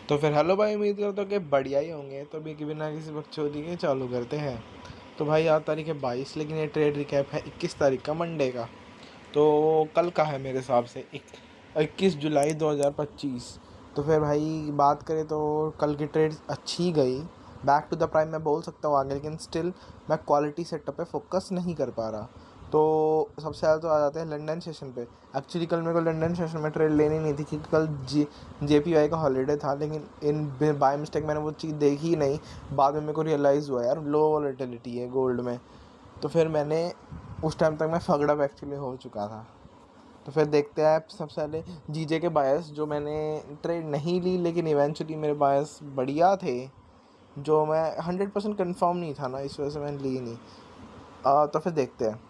तो फिर हेलो भाई, उम्मीद करता हूँ कि बढ़िया ही होंगे। तो अभी कि बिना किसी बकचोदी के चालू करते हैं। तो भाई आज तारीख है 22, लेकिन ये ट्रेड रिकैप है 21 तारीख का, मंडे का। तो कल का है मेरे हिसाब से 21 जुलाई 2025। तो फिर भाई बात करें तो कल की ट्रेड अच्छी गई, बैक टू द प्राइम मैं बोल सकता हूँ आगे, लेकिन स्टिल मैं क्वालिटी सेटअप पे फोकस नहीं कर पा रहा। तो सबसे ज़्यादा तो आ जाते हैं लंदन सेशन पे। एक्चुअली कल मेरे को लंदन सेशन में ट्रेड लेनी नहीं थी, क्योंकि कल JPY का हॉलीडे था, लेकिन इन बाय मिस्टेक मैंने वो चीज़ देखी ही नहीं। बाद में मेरे को रियलाइज़ हुआ यार लो वॉलेटिलिटी है गोल्ड में। तो फिर मैंने उस टाइम तक मैं फगड अप एक्चुअली हो चुका था। तो फिर देखते हैं सबसे पहले जीजे के बायस, जो मैंने ट्रेड नहीं ली लेकिन इवेंचुअली मेरे बायस बढ़िया थे, जो मैं 100% कन्फर्म नहीं था ना, इस वजह से मैंने ली नहीं। तो फिर देखते हैं।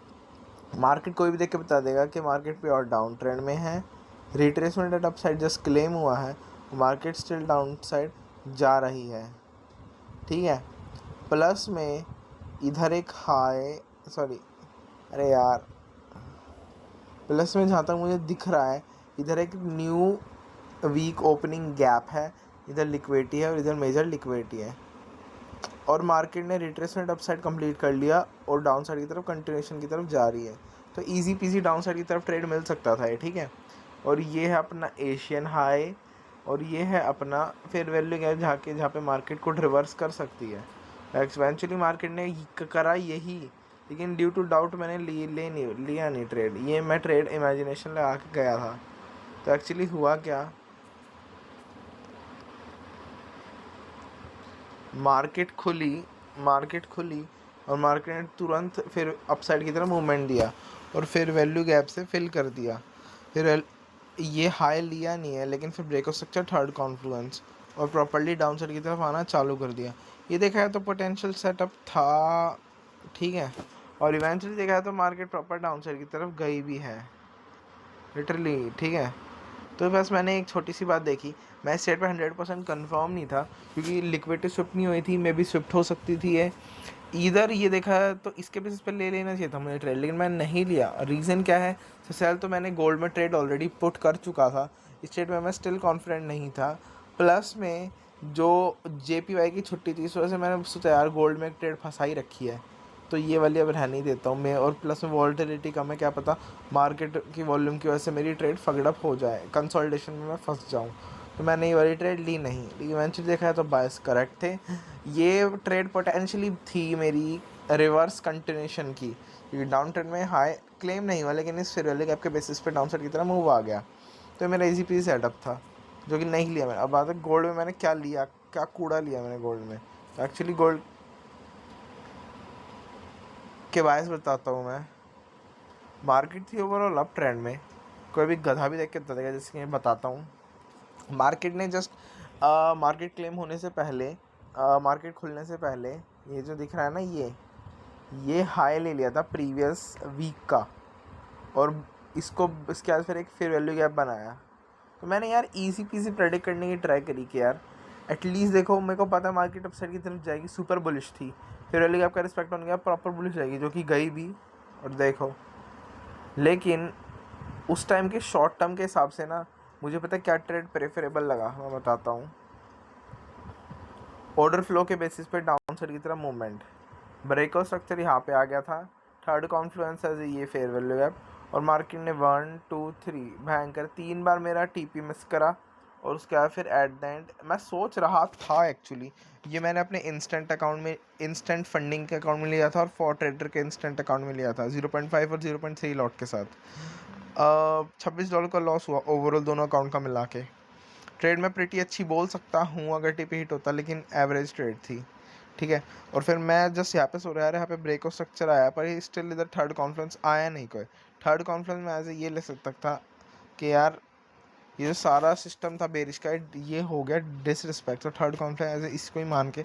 मार्केट कोई भी देख के बता देगा कि मार्केट पे और डाउन ट्रेंड में है। Retracement at upside just claim हुआ है, मार्केट स्टिल डाउन साइड जा रही है। ठीक है, प्लस में इधर एक हाई, सॉरी, अरे यार, प्लस में जहाँ तक मुझे दिख रहा है इधर एक न्यू वीक ओपनिंग गैप है, इधर लिक्विडिटी है और इधर मेजर लिक्विडिटी है। और मार्केट ने रिट्रेसमेंट अपसाइड कंप्लीट कर लिया और डाउन साइड की तरफ कंटिन्यूशन की तरफ जा रही है। तो इजी पीजी डाउन साइड की तरफ ट्रेड मिल सकता था ये, ठीक है। और ये है अपना एशियन हाई, और ये है अपना फेयर वैल्यू गैप, जहाँ पे मार्केट को रिवर्स कर सकती है। एक्चुअली मार्केट ने करा यही, लेकिन ड्यू टू डाउट मैंने लिया नहीं ट्रेड। ये मैं ट्रेड इमेजिनेशन लगा के गया था। तो एक्चुअली हुआ क्या, मार्केट खुली और मार्केट ने तुरंत फिर अपसाइड की तरफ मूवमेंट दिया और फिर वैल्यू गैप से फिल कर दिया। फिर ये हाई लिया नहीं है, लेकिन फिर break of structure third confluence और प्रॉपर्ली डाउन साइड की तरफ आना चालू कर दिया। ये देखा है तो पोटेंशियल सेटअप था, ठीक है। और इवेंचुअली देखा है तो मार्केट प्रॉपर डाउन साइड की तरफ गई भी है, लिटरली, ठीक है। तो बस मैंने एक छोटी सी बात देखी, मैं इस सेट पे 100% कन्फर्म नहीं था, क्योंकि लिक्विडिटी स्विफ्ट नहीं हुई थी, मे बी स्विफ्ट हो सकती थी ये इधर। ये देखा है तो इसके बेसिस पे ले लेना चाहिए था मुझे ट्रेड, लेकिन मैंने नहीं लिया। रीज़न क्या है, सेल तो मैंने गोल्ड में ट्रेड ऑलरेडी पुट कर चुका था, इस ट्रेड में मैं स्टिल कॉन्फिडेंट नहीं था। प्लस में जो JPY की छुट्टी थी, इस वजह से मैंने सोचा यार गोल्ड में एक ट्रेड फंसा ही रखी है, तो ये वाली अब रहने ही देता हूँ मैं। और प्लस में वॉलेटिलिटी कम है, क्या पता मार्केट की वॉल्यूम की वजह से मेरी ट्रेड फगड़प हो जाए, कंसोलिडेशन में मैं फंस जाऊँ। तो मैंने ये वाली ट्रेड ली नहीं, लेकिन इवेंचुअली देखा है तो बायस करेक्ट थे। ये ट्रेड पोटेंशली थी मेरी रिवर्स कंटिन्यूशन की, क्योंकि डाउन ट्रेंड में हाई क्लेम नहीं हुआ, लेकिन इस फेयर वैल्यू गैप के बेसिस पे डाउन साइड की तरह मूव आ गया। तो मेरा इजी पीजी सेटअप था, जो कि नहीं लिया मैंने। अब बात है गोल्ड में मैंने क्या लिया, क्या कूड़ा लिया मैंने गोल्ड में। तो एक्चुअली गोल्ड के बायस बताता हूँ मैं। मार्केट थी ओवरऑल अप ट्रेंड में, कोई भी गधा भी देख के बता देगा, जैसे कि मैं बताता हूँ। मार्केट ने जस्ट मार्केट क्लेम होने से पहले, मार्केट खुलने से पहले, ये जो दिख रहा है ना, ये हाई ले लिया था प्रीवियस वीक का, और इसके बाद फिर एक फेयर वैल्यू गैप बनाया। तो मैंने यार इजी पीजी प्रेडिक्ट करने की ट्राई करी कि यार एटलीस्ट देखो, मेरे को पता है मार्केट अपसाइड की तरफ जाएगी, सुपर बुलिश थी, फेयर वैल्यू गैप का रिस्पेक्ट होने गया, प्रॉपर बुलिश जाएगी, जो कि गई भी। और देखो, लेकिन उस टाइम के शॉर्ट टर्म के हिसाब से ना, मुझे पता है क्या ट्रेड प्रेफरेबल लगा, मैं बताता हूँ। ऑर्डर फ्लो के बेसिस पे डाउन साइड की तरफ मूवमेंट, ब्रेकआउट स्ट्रक्चर यहाँ पे आ गया था, थर्ड कॉन्फ्लुएंस एज ये फेयर वैल्यू गैप, और मार्केट ने 1 2 3 भयंकर 3 बार मेरा TP मिस करा। और उसके बाद फिर एट द एंड मैं सोच रहा था, एक्चुअली ये मैंने अपने इंस्टेंट अकाउंट में, इंस्टेंट फंडिंग के अकाउंट में लिया था, और फॉर ट्रेडर के इंस्टेंट अकाउंट में लिया था 0.5 और 0.3 लॉट के साथ। $26 का लॉस हुआ ओवरऑल दोनों अकाउंट का मिला के। ट्रेड में प्रिटी अच्छी बोल सकता हूँ अगर TP हिट होता, लेकिन एवरेज ट्रेड थी, ठीक है। और फिर मैं जस्ट यहाँ पे सो रहा है, यहाँ पे ब्रेक ऑफ स्ट्रक्चर आया, पर स्टिल इधर थर्ड कॉन्फ्रेंस आया नहीं कोई। थर्ड कॉन्फ्रेंस में एज ये ले सकता था कि यार ये जो सारा सिस्टम था बेरिश का, ये हो गया डिसरिस्पेक्ट। तो थर्ड कॉन्फ्रेंस एज इसको ही मान के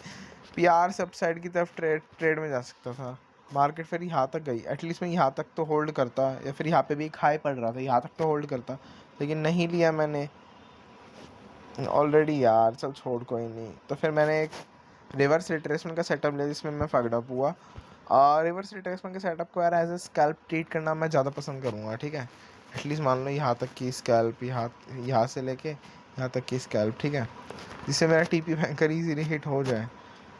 PR से अपसाइड की तरफ ट्रेड में जा सकता था। मार्केट फिर यहाँ तक गई, एटलीस्ट मैं यहाँ तक तो होल्ड करता, या फिर यहाँ पे भी एक हाई पड़ रहा था, यहाँ तक तो होल्ड करता, लेकिन नहीं लिया मैंने ऑलरेडी यार। चल छोड़, कोई नहीं। तो फिर मैंने एक रिवर्स रिट्रेसमेंट का सेटअप लिया, जिसमें मैं फगडअप हुआ। रिवर्स रिट्रेसमेंट के सेटअप को यार एज ए स्कैल्प ट्रीट करना मैं ज़्यादा पसंद करूँगा, ठीक है। एटलीस्ट मान लो यहाँ तक कि स्कैल्प यहाँ से लेके यहाँ तक कि स्कैल्प, ठीक है, जिससे मेरा टीपी बैंकर इजीली हिट हो जाए।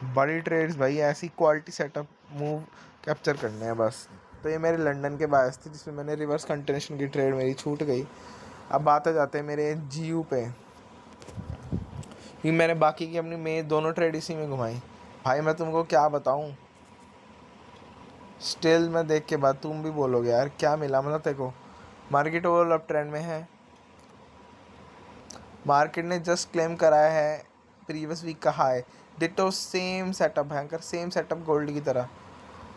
बड़ी ट्रेड्स भाई ऐसी क्वालिटी सेटअप मूव कैप्चर करने हैं बस। तो ये मेरे लंदन के बायस थे जिसमें मैंने रिवर्स कंटिन्यूएशन की ट्रेड मेरी छूट गई। अब बात आ जाते हैं मेरे जीयू पे, कि मैंने बाकी की अपनी में दोनों ट्रेड इसी में घुमाई। भाई मैं तुमको क्या बताऊं, स्टिल मैं देख के बाद तुम भी बोलोगे यार क्या मिला, मतलब देखो मार्केट ओवरऑल अप ट्रेंड में है। मार्केट ने जस्ट क्लेम कराया है प्रीवियस वीक का हाई, डिटो सेम सेटअप भयंकर सेम सेटअप गोल्ड की तरह,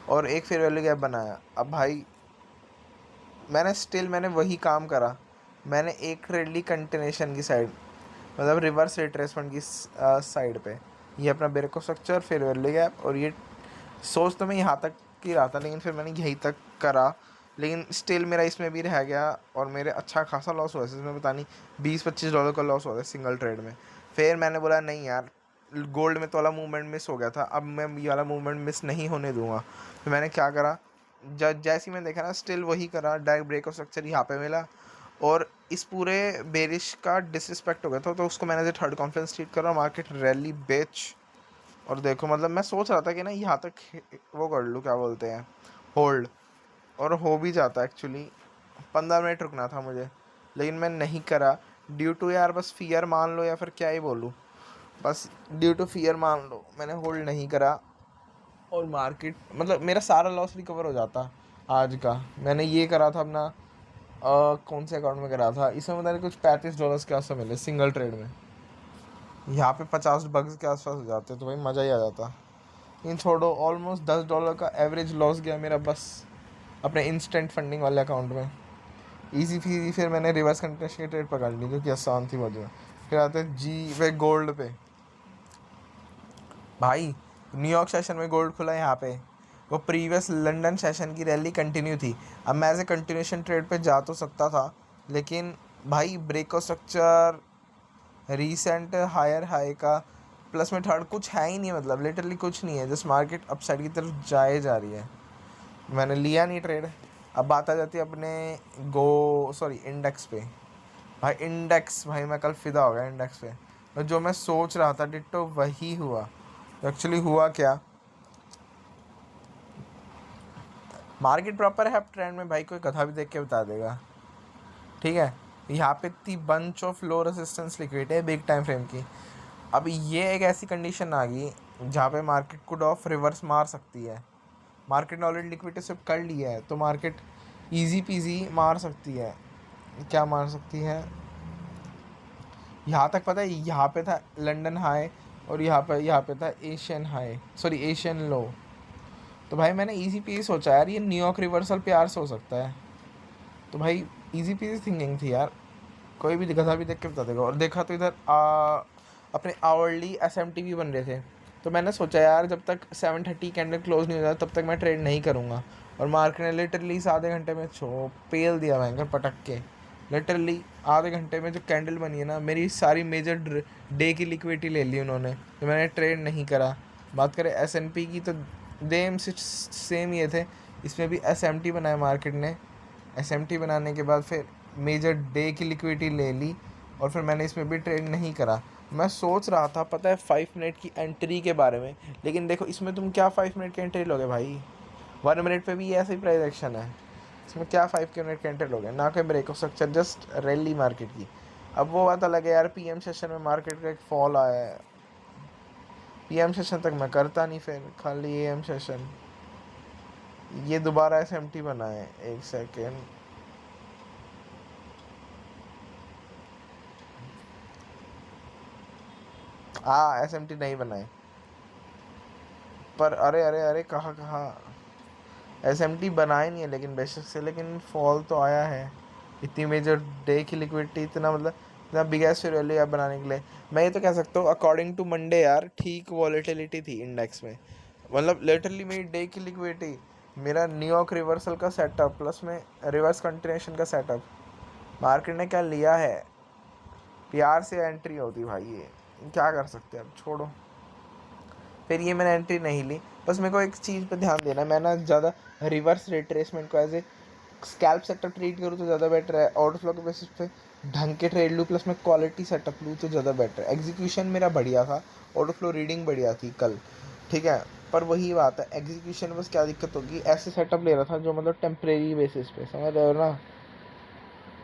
और एक फेयर वैल्यू गैप बनाया। अब भाई मैंने वही काम करा, मैंने एक ट्रेड ली कंटिन्यूएशन की साइड, मतलब रिवर्स रिट्रेसमेंट की साइड पे। ये अपना break of structure fair value gap, और ये सोच तो मैं यहाँ तक की रहा था, लेकिन फिर मैंने यहीं तक करा, लेकिन स्टिल मेरा इसमें भी रह गया और मेरे अच्छा खासा लॉस हुआ है। इसमें पता नहीं $20-25 का लॉस हुआ था सिंगल ट्रेड में। फिर मैंने बोला नहीं यार, गोल्ड में तो वाला मूवमेंट मिस हो गया था, अब मैं ये वाला मूवमेंट मिस नहीं होने दूंगा। फिर मैंने क्या करा, जैसे ही मैंने देखा ना स्टिल वही करा, डायरेक्ट ब्रेक ऑफ स्ट्रक्चर यहाँ पे मिला, और इस पूरे बेरिश का डिसरिस्पेक्ट हो गया था, तो उसको मैंने थर्ड कॉन्फ्रेंस ट्रीट करा, मार्केट रैली बेच। और देखो मतलब मैं सोच रहा था कि ना यहाँ तक वो कर लूँ, क्या बोलते हैं, होल्ड, और हो भी जाता एक्चुअली। 15 मिनट रुकना था मुझे, लेकिन मैं नहीं करा ड्यू टू यार बस फियर मान लो, या फिर क्या ही बोलूँ, बस ड्यू टू फियर मान लो मैंने होल्ड नहीं करा। और मार्केट मतलब मेरा सारा लॉस रिकवर हो जाता आज का। मैंने ये करा था अपना कौन से अकाउंट में करा था, इसमें मैंने कुछ $35 के आसपास मिले सिंगल ट्रेड में। यहाँ पे $50 के आसपास हो जाते तो भाई मज़ा ही आ जाता। इन छोड़ो, ऑलमोस्ट $10 का एवरेज लॉस गया मेरा बस अपने इंस्टेंट फंडिंग वाले अकाउंट में। ईजी फी फिर मैंने रिवर्स कंट्रेस्ट की ट्रेड पकड़ ली जो कि आसान थी बहुत। फिर आते हैं जी वे गोल्ड पे। भाई न्यूयॉर्क सेशन में गोल्ड खुला यहाँ पे, वो प्रीवियस लंदन सेशन की रैली कंटिन्यू थी। अब मैं एज ए कंटिन्यूशन ट्रेड पे जा तो सकता था, लेकिन भाई break of structure recent higher high का प्लस में थर्ड कुछ है ही नहीं, मतलब लिटरली कुछ नहीं है, जस्ट मार्केट अपसाइड की तरफ जाए जा रही है। मैंने लिया नहीं ट्रेड। अब बात आ जाती है अपने इंडेक्स पे। भाई इंडेक्स, भाई मैं कल फिदा हो गया इंडेक्स पे, और जो मैं सोच रहा था डिट्टो वही हुआ। एक्चुअली हुआ क्या, मार्केट प्रॉपर है अब ट्रेंड में, भाई कोई कथा भी देख के बता देगा, ठीक है। यहाँ पे इतनी bunch of low resistance liquid है बिग टाइम फ्रेम की। अब ये एक ऐसी कंडीशन आ गई जहाँ पे मार्केट कुड ऑफ रिवर्स मार सकती है। मार्केट ने ऑलरेडी लिक्विडिटी सिर्फ कर लिया है, तो मार्केट इजी पीजी मार सकती है। क्या मार सकती है, यहाँ तक पता है, यहाँ पे था लंदन हाई, और यहाँ पे था एशियन लो। तो भाई मैंने इजी पीजी सोचा यार ये न्यूयॉर्क रिवर्सल प्यार से हो सकता है, तो भाई इजी पीजी थिंकिंग थी यार, कोई भी गधा भी देख के बता देगा। और देखा तो इधर अपने आवरली SMT भी बन रहे थे, तो मैंने सोचा यार जब तक 7:30 कैंडल क्लोज नहीं हो जाता तब तक मैं ट्रेड नहीं करूँगा। और मार्केट ने लिटरली इस आधे घंटे में पेल दिया भयंकर पटक के। लिटरली आधे घंटे में जो कैंडल बनी है ना, मेरी सारी मेजर डे की लिक्विडिटी ले ली उन्होंने, तो मैंने ट्रेड नहीं करा। बात करें S&P की, तो देम सेम ये थे, इसमें भी SMT बनाया मार्केट ने। SMT बनाने के बाद फिर मेजर डे की लिक्विडिटी ले ली, और फिर मैंने इसमें भी ट्रेड नहीं करा। मैं सोच रहा था पता है 5 मिनट की एंट्री के बारे में, लेकिन देखो इसमें तुम क्या 5 मिनट की एंट्री लोगे भाई, 1 मिनट पे भी ऐसे ही प्राइस एक्शन है, इसमें क्या 5 मिनट की एंट्री लोगे, ना कोई break of structure, just rally market की। अब वो बात अलग है यार, PM सेशन में मार्केट का एक फॉल आया है, PM सेशन तक मैं करता नहीं, फिर खाली AM सेशन। ये दोबारा SMT बना है, एक सेकेंड, SMT नहीं बनाए, पर अरे अरे अरे कहाँ कहाँ SMT बनाए नहीं है, लेकिन बेशक से, लेकिन फॉल तो आया है। इतनी मेजर डे की लिक्विडिटी, इतना मतलब इतना बिगेस्ट वैल्यू आप बनाने के लिए, मैं ये तो कह सकता हूँ अकॉर्डिंग टू मंडे यार ठीक वॉलेटिलिटी थी इंडेक्स में। मतलब लिटरली मेरी डे की लिक्विडिटी, मेरा न्यूयॉर्क रिवर्सल का सेटअप प्लस में रिवर्स कंटिन्यूएशन का सेटअप, मार्केट ने क्या लिया है, प्यार से एंट्री होती भाई, ये क्या कर सकते हैं, अब छोड़ो। फिर ये मैंने एंट्री नहीं ली, बस मेरे को एक चीज़ पे ध्यान देना, मैं ना ज़्यादा रिवर्स रिट्रेसमेंट को as a scalp sector treat करूँ तो ज़्यादा बेटर है, आउट फ्लो के बेसिस पे ढंग के ट्रेड लूँ प्लस मैं क्वालिटी सेटअप लूँ तो ज़्यादा बेटर। एग्जीक्यूशन मेरा बढ़िया था, ऑटो फ्लो रीडिंग बढ़िया थी कल, ठीक है। पर वही बात है, एग्जीक्यूशन में बस क्या दिक्कत होगी, ऐसे सेटअप ले रहा था जो मतलब टेम्परेरी बेसिस पे, समझ रहे हो ना।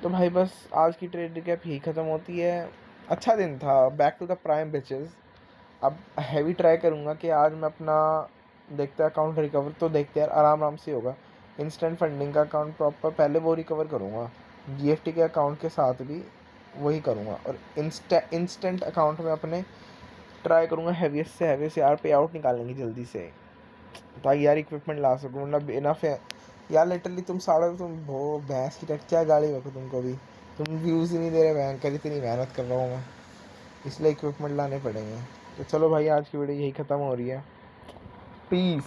तो भाई बस आज की ट्रेड रिकैप यही ख़त्म होती है। अच्छा दिन था, back to the prime bitches. अब हैवी ट्राई करूँगा कि आज मैं अपना, देखते हैं अकाउंट रिकवर, तो देखते हैं यार, आराम आराम से होगा। इंस्टेंट फंडिंग का अकाउंट प्रॉपर पहले वो रिकवर करूँगा, जीएफटी के अकाउंट के साथ भी वही करूँगा, और इंस्टेंट अकाउंट में अपने ट्राई करूँगा हैवीएस्ट से हैवीएस्ट यार पे आउट निकालने की जल्दी से, ताकि यार इक्विपमेंट ला सकूँ, वरना इनफ है यार। लिटरली तुम साढ़े, तुम वो भैंस की टट क्या गाड़ी रखो तुमको भी, तुम व्यूज़ ही नहीं दे रहे भयंकर, इतनी मेहनत कर रहा हूँ मैं, इसलिए इक्विपमेंट लाने पड़ेंगे। तो चलो भाई, आज की वीडियो यही ख़त्म हो रही है। पीस।